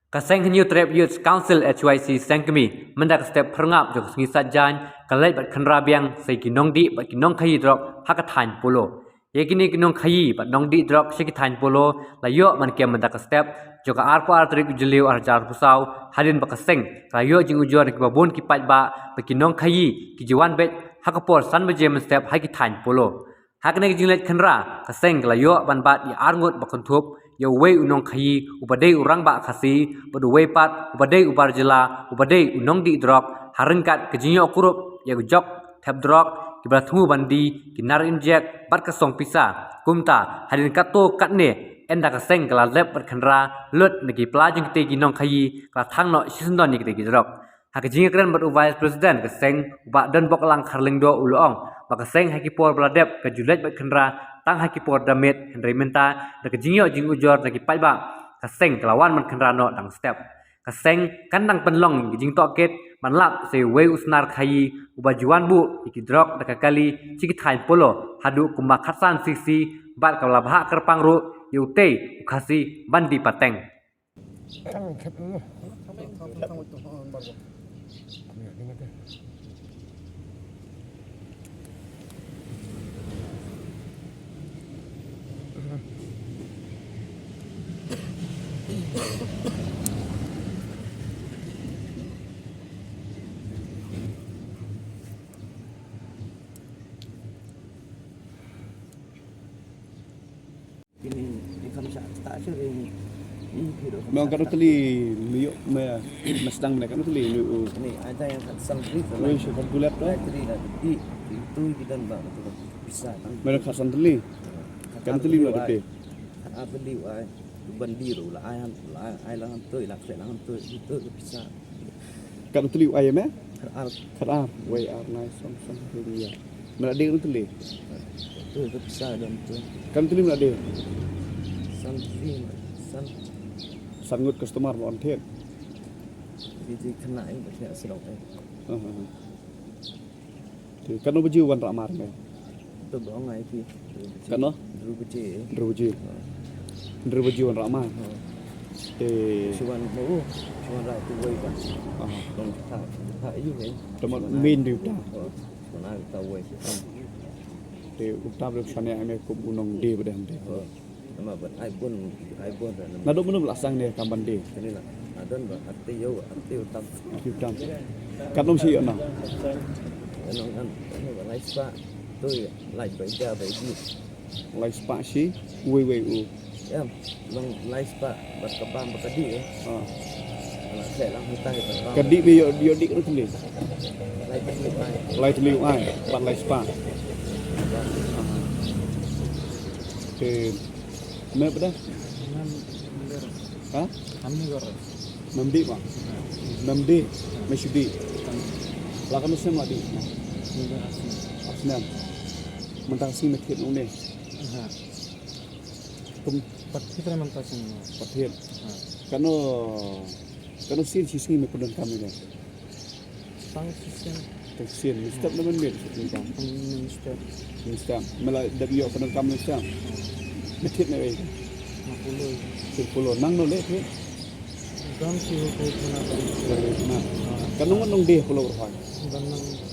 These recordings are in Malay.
Kaseng New Trap Youth Council HYC Sengkemi mendak step perngap jok sengi sajan kalai bat kenrabiang sei ginong di bat ginong khayi drop hakathan polo yekini ginong khayi bat nong di drop sekithan polo layo man kem mendak step jok arpo artrik jeliu arjar pusau hadin bakaseng layo jing ujor ki babon ki pat ba ginong khayi ki jiwan bet hakapor san bejem step hakithan polo hakne jinglet khenra kaseng layo ban bat ya arngot bakontup yo wei unong khayi ubadei urang ba khasi badu wei pat ubadei ubar jela ubadei unong di drop harengkat kejinyo kurup ya jok thap drop kibra thu bandi kinar injek pat kasong pisa kumta hadin kato katne enda kaseng kala lep pat khanra lut negi plajing te ginong khayi ka thangno sisndo ni te drop hakejing kren badu vice president kaseng uba dan boklang kharlingdo ulong bakaseng hakipor bladep kajulet bat khanra tang hakipor damit Henry Menta da kejingyo jing ujor da kipai ba kaseng kelawan man kenrano dang step kaseng kandang penlong jing toket manlap se we usnar khayi ubajuan bu ikidrok da kakali cikithai polo hadu kumba khatsan sisi bat kala bha kerpangru yute khasi bandi pateng ini kamu tak sering Memang kan teli liuk sedang mereka kan teli liuk. ini ada yang santri Liuk syukur gulat tu. tadi di itu kita mbak bisa kan Mereka khasan teli. Kan teli nak dete. apa di ai bandiru lah ai lah hantu lah saya lah hantu itu bisa Kan teli ayam eh? ar Kharar. Way are nice some dia. Mereka dia kan teli. itu bisa dan tu Kan teli mereka dia. santri Sangut customer on tet. jadi kena ini tak serok Thì kan no baju wan ramar me. itu bohong ai pi Kan no dulu bece Ndru baju wan ramar. Thì cuman mau cuman rai tu wei kan dong tak you ni teman min di uta. mana tahu wei Thì uta được sana ame kum unong de bedan de. nama buat iPhone dan Nado mun belasang ne kamban de. ini lah ada buat arti utam Utam. Kan no si ona. nong kan buat live spa tu live baca bayi Lai spa si we u. ya nong live spa buat kebang berkadi ya Ah. anak saya lang hutang itu Kadi bi yo dik ru teli. live baik Lai teli ai, ban lai spa. Thì mẹ bữa hả? Nam đi mà. Nam đi, mấy chú đi. Là cái xem là đi. Asnam. Mình đang xin một thiện ông này. Tum Kita memang semua. phát hiện. Cái nó xin chỉ xin một con cam này. Sang sistem Cái xin, step nó bên miền mình cam. minister Minister, mà lại đặc biệt con cam minister. Một thiện này. 50 Sepuluh nang no le thiện. dan si hukum Nah, kan nong deh pulau berfai. dan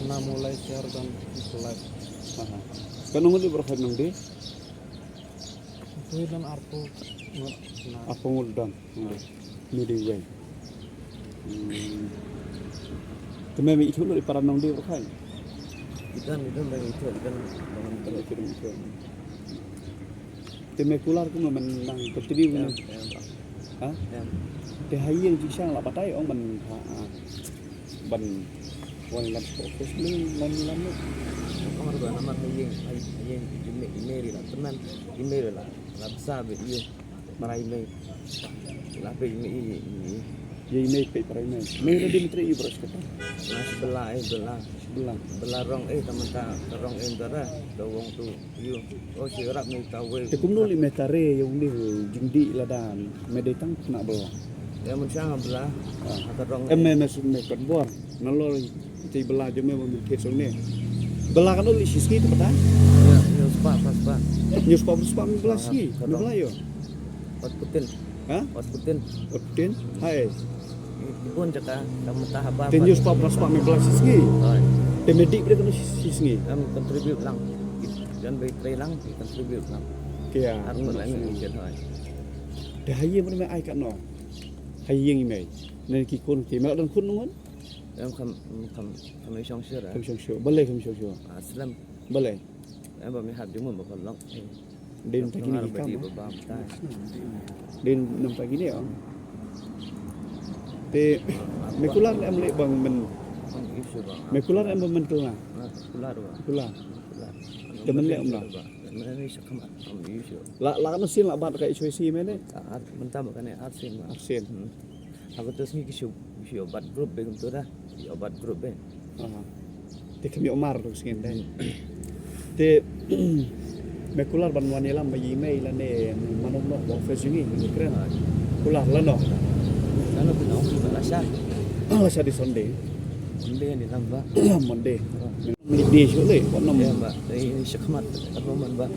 na mulai share dan mulai Kan nong di berfai nong deh. itu dan arpo na Apa ngudang? Midi way. Teme mi itu di para nong deh berfai. itu bagi itu kan Kalau kirim itu. Teme kular cũng mình đang tập đi em hả? em Thì hay yang chỉ sang là bắt tay ông mình mình quan làm sport lên Kamar ba naman hayeng email lah teman email lah bisa begitu marai email lah email ini Jadi ini pay para ini. Meron din tri ibros kita. sebelah belah rong teman rong entara dawong tu you oh si rap ni tahu Te kumno li metare yung di jingdi ladan medetang kena belah. ya mencang belah atau rong MS me kadbor nalor ti belah jeme mo kesong ni. Belah kan li siski itu pata. ya pas News pop belah si, belah yo. pat putin Ha? Hospital. Otin. Hai. Ibon jaka kamu tahap apa? Tenjus pa praspa me belas sisngi. Oi. Te medik dia kena sisngi. Kamu contribute lang. Dan baik tray lang, contribute lang. Kaya. Harus lang ni jet oi. Te haye mana me ai kat no. Haye ngi me. Nên ki kun ki me dan kun ngon. Em kami song sure. Kam shong sho. Balai kam shong sho. Aslam. Balai. Em ba mi hab jumun ba long. Din ta kini ba kam. di ba ba ta. Din nam ta kini oh. Te me kular em le bang men. Không isu ba. Me kular em men tu na. Kular ba. Kular. Kular. Temen le om lah. Mana ni sakamat. Không isu. La kan sin la bat kai choi si me ne. Art mentah makanya art sin ma. Arsen. Aku terus ni kisah obat grup begum tu dah. Obat grup be. Ah. Te kami omar tu singin dai. Te me kular ban wani lam ba email la ne manom no bo fe singi ni kren. Kular la no. Kalau benau kita rasa. Ah sa di Sunday. Benda ni nambah. Monday. Me di sho le bon nom. Ya mbak. Ini sakamat. Apa man mbak?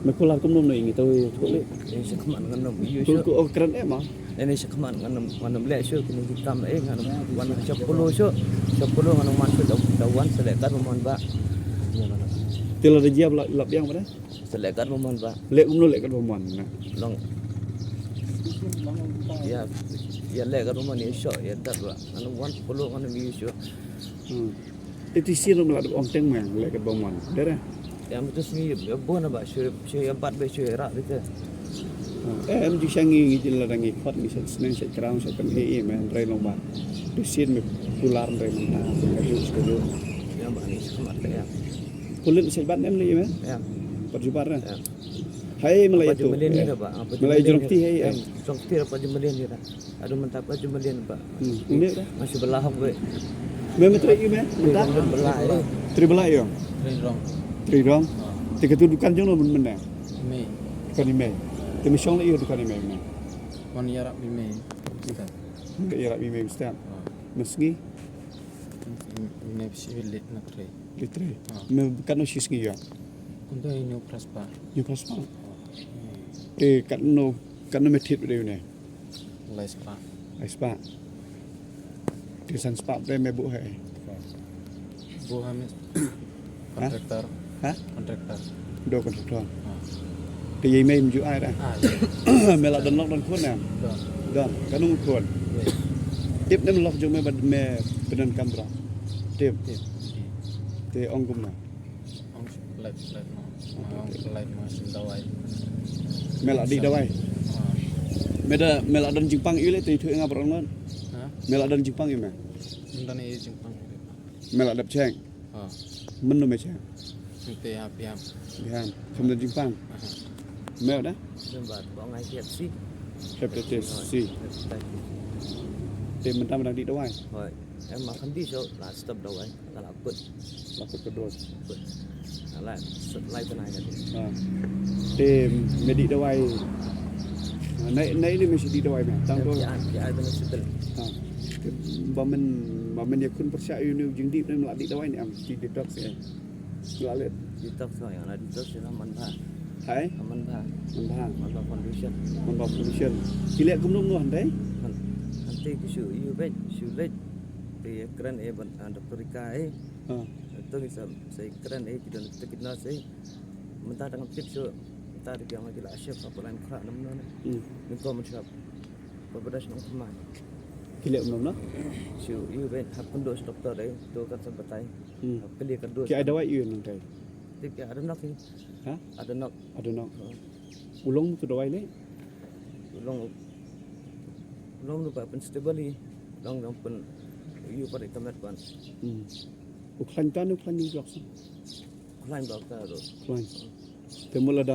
Me kular kum nom no ingi tu ko le. Ini sakamat dengan nom. Ku ku kren em ah. Ini sakamat dengan nom lek syo kini kita dengan wan 10 syo. 10 dengan man syo dawan selekat man mbak. Te la de jiab la biang pada. Selekat man mbak. Le kum no le kat bon na. Long. Ya. Ya lek kat man ni syo ya dat mbak. Anu wan 10 dengan mi syo. Te ti sin rom la de ong teng mang le kat bon mon. Dere. Yang terus ni ya bon mbak syo yang 4 be syo rak gitu. Em ju sangi ngi jil la dangi khot ni set sneng set kraung set kan e men re long ba. Tu sin me kular re man na. Ngaju studio. Ya mbak ni sakamat ya. Kulit set ban em le men. Ya. Perjubar na. Ya. Hai Malay Apa itu. jumlah ni dah, Pak? Malay jeruk ti hai. Jeruk ti apa jumlah ni dah? Aduh mentah apa jumlah ni, Pak? Ini dah. Masih belahap gue. Me me trai me. Entah. Belah ya. Tri belai yo. Train wrong. Tri dong. Ti kedudukan jong no men na. Me. Kan ni me. Ti mi song le yo dukan ni me. One year up me. Start. Ke ira mi me ustad. Mesngi Me civil na tray. di tri. Me kan no sisngi yo. Untuk ini praspa. Yo pas pa. Kan no me thit de ne. Lai spa. Ai spa. Ti san spa pre me bu hai. Bu kami kontraktor. Ha? Kontraktor. Do kontraktor. Ti ye me ju ai dah. Ah, Me la dan lok dan kun na. dah. Dan kan no kun. Tip nem lok jong me bad me pedan kamera. Tip. Te ong kum na. Ong light no. Ong light masih dawai. Me la di dawai. Me la dan jingpang yu le ti thu nga brong non. Ha? Me la dan jingpang yu me. Untuk ni jempang. Me la dap cheng. Ah, Men no me cheng. nanti apiam. Bihan. Kum dan jingpang. Me dah. Jembat, bawa ngai siap sih. Hepatitis C. Te mentam dan di dawai. Hoi, em makan di so, lah stop dawai, kalau put, Lapor kedua. lah supply tenai kan. Ha. Te me di dawai. Nai ni mesti di dawai me. Tang tu. Ya dengan hospital. Ha. Ba men ya kun persia yu ni jing di ni la di dawai ni am di detox ni. La le. Di tok so yang ada di tok sih aman bah, Hai. aman bah, Man bang. aman bah condition. Man ba pollution. Kile kum nom no handai. Nanti kisah you bet, sulit. Di keren ban Dr. Rika Ha. itu bisa saya keren kita kita saya mentah dengan tip so mentah di yang lagi lah chef apa lain kerak namanya ni kau macam apa dah senang kemana Kile nom no. siu you bet hapun dos doktor tu kan sebatai pilih kedua Ki ada dawai yu nang tai. tip ya ada nak ni Ha? ada nak Ada no. Ulong tu dawai le. long lupa pun stable ni long pun you pada kamet pan Uklan tan uklan ni jok. lain bakal tu Uklan. Te mula da.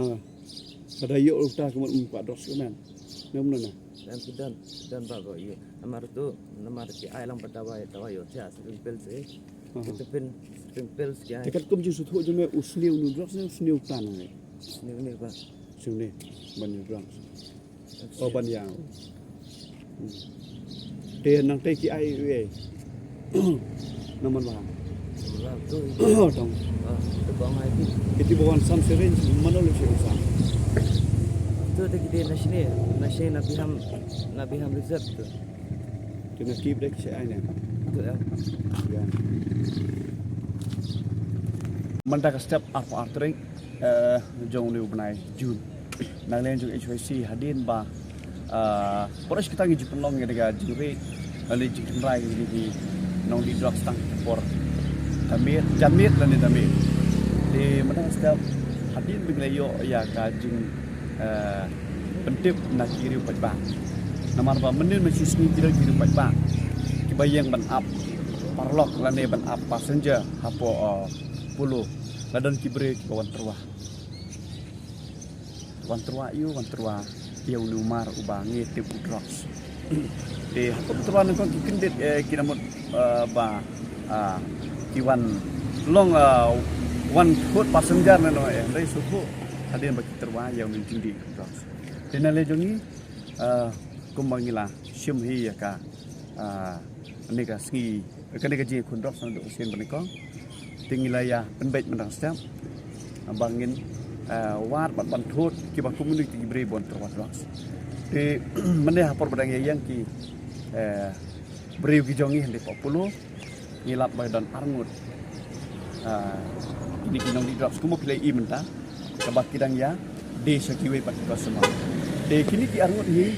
Ada yo ukta kemat umpa dos kemen. Nom no na. dan bago you namar tu namar ki ai lang patawai tawai yo tia simple se kita pin simple sekali Dekat kum ju suthu ju me usniu nu drops ne usniu tan ne. ni ba Sini ban nu drops. Oh ban yang. Te nang te ki ai we. Naman ba. lah tu Tong. tu bang ai tu Iti bawan sam seren manolo si usam. tu tu kita national Nabi Ham reserve tu. Kena keep dek saya ni. Tu ya. Ya. Mendak step apa artering jong liu benai Jun. Nang lain jong HYC hadin ba poros kita ngi penlong ngega jure ali jing rai di nong di drug stang por jamit lan jamit di mendak step hadin biglayo ya ka jing pentip nak kiri pajba namar ba menin masisni kiri pajba kibayang ban up parlok lane ban up passenger hapo puluh ladan kibre kibawan terwah wan terwah dia umar ubangi tip drugs de hapo terwah nang kikendit kinamot ba kiwan long one foot passenger na no dai suku hadin ba terwah yang menjadi drugs denale jongi kumbangila shimhi ya ka nega ski kanega je kun drugs na do sen banikong tingilaya penbait menang setiap bangin war ban thut ki ba community bre bon terwas drugs de mene hapor badang yang ki bre ki jongi hande populo ngilap ba dan arngut ini kinong di drugs kumo play imenta kabak kidang ya de sakiwe pat customer de kini ki arngut hi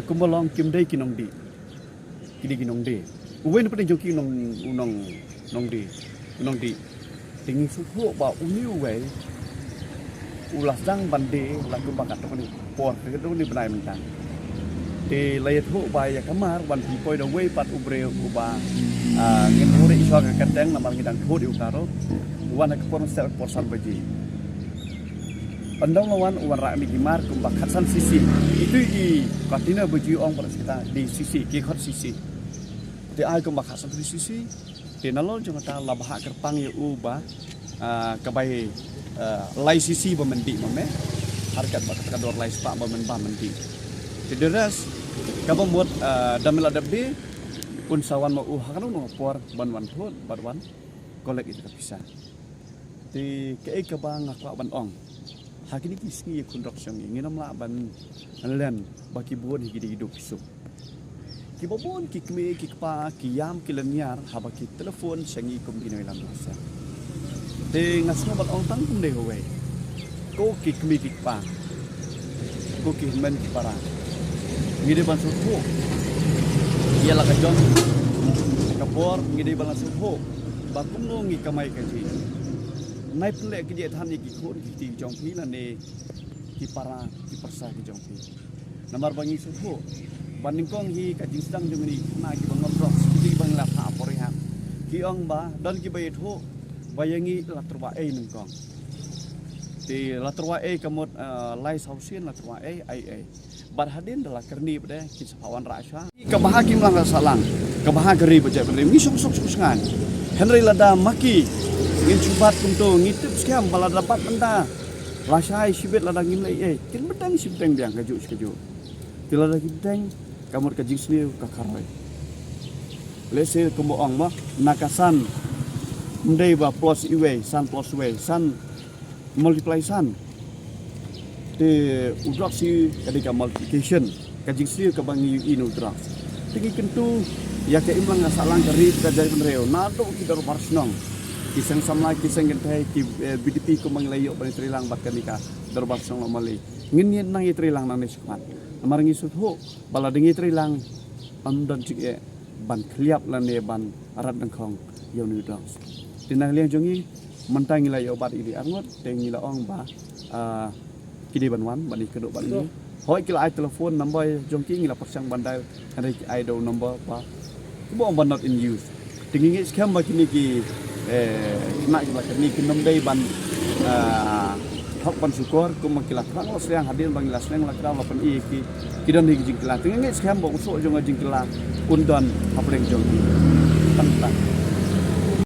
kumolong kimdai kinong di kini kinong de uwen pade joki nong di tingi suhu ba uniu we ulas dang bande lagu bakat tu ni por tu ni benai mentang de layat hu ba ya kamar wan pi poi do we pat ubre uba ngin hure iswa ka kadang namar ngidang hu di utaro wan ka por sel porsan baji pandang lawan wan ra mi gimar kum bakat san sisi itu i katina baji ong per kita di sisi ki khot sisi de ai kum bakat san sisi de nalol jong ta labha kerpang ya uba kabai lai sisi bemendi mame harkat bakat kador lai spa bemendiederas kabamot damel adabdi un sawan mau hakano no por ban thot ban kolek itu bisa ti ke kabang akwa ban ong hakini kisni kundok syang nginam la ban len baki buon higi hidup su ki babon ki kme ki pa ki yam ki lenyar habaki telefon syangi kum binoi lam dosa de ngasno bat ong tang kum de howe ko ki kme ki pa ko ki men ki para ngide ban su ho ia la ka jon kapor ngide ban su ho ba kum no ngi kamai ka ji nai ple ki je than ki khon ki ti jong phi la ne ki para ki persa ki jong phi namar bangi su ho banding kong hi ka jing sedang jong ni na ki bang ngop ki bang la pa porihan ki ong ba dan ki bayet ho bayangi la terwa nung kong ti la terwa kamot lai sausin la terwa ai bar hadin dala kerni bade ki sapawan rasha ka bahakim lang salang ka bahagri baje bade mi sok ngan henry lada maki ngin cubat kunto ngitip skam bala dapat enda rasai sibet lada ngimlei kin bedang sibteng biang kaju tila lagi bedang kamur ka jingsni ka karoy lese kumo ong ma nakasan ndai ba plus iwe san plus way san multiply san de udrak si kadika multiplication ka jingsni ka bangi inu udrak tingi kentu ya ke imlang ngasalang kari ka jari benreo nado ki daro marsnong kisang samla kisang gentai ki BDP ko manglayo ban trilang bakka nika daro marsnong mali ngin nang itrilang nang niskuat amarangi sutho bala dengi trilang dan jike ban kliap lane ban arat dengkong yonu dang tinang liang jongi mentangi la obat ili angot tengi la ong ba kidi banwan bani kedok ban ni hoi kila ai telefon number jongki ngila pasang bandai hari ai do number ba kubo ban not in use tingi scam ba kini ki nak kila kini kinom dai ban hok pan sukor kum makila krang lo siang hadir bang las neng lakra lo pan i ki don hi jingkila tingi scam ba usuk jong jingkila undon hapreng jongki tentang